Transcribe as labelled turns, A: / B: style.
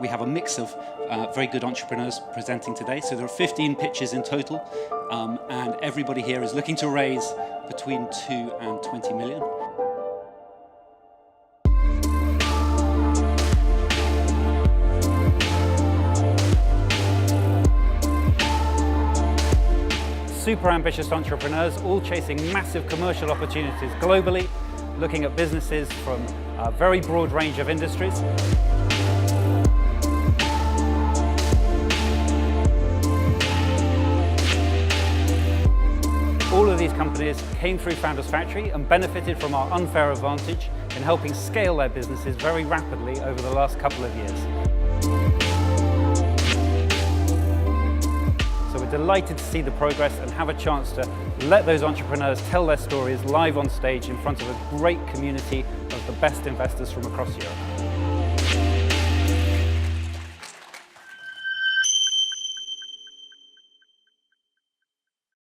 A: We have a mix of very good entrepreneurs presenting today. So there are 15 pitches in total, and everybody here is looking to raise between 2 and 20 million. Super ambitious entrepreneurs, all chasing massive commercial opportunities globally, looking at businesses from a very broad range of industries. All of these companies came through Founders Factory and benefited from our unfair advantage in helping scale their businesses very rapidly over the last couple of years. So we're delighted to see the progress and have a chance to let those entrepreneurs tell their stories live on stage in front of a great community of the best investors from across Europe.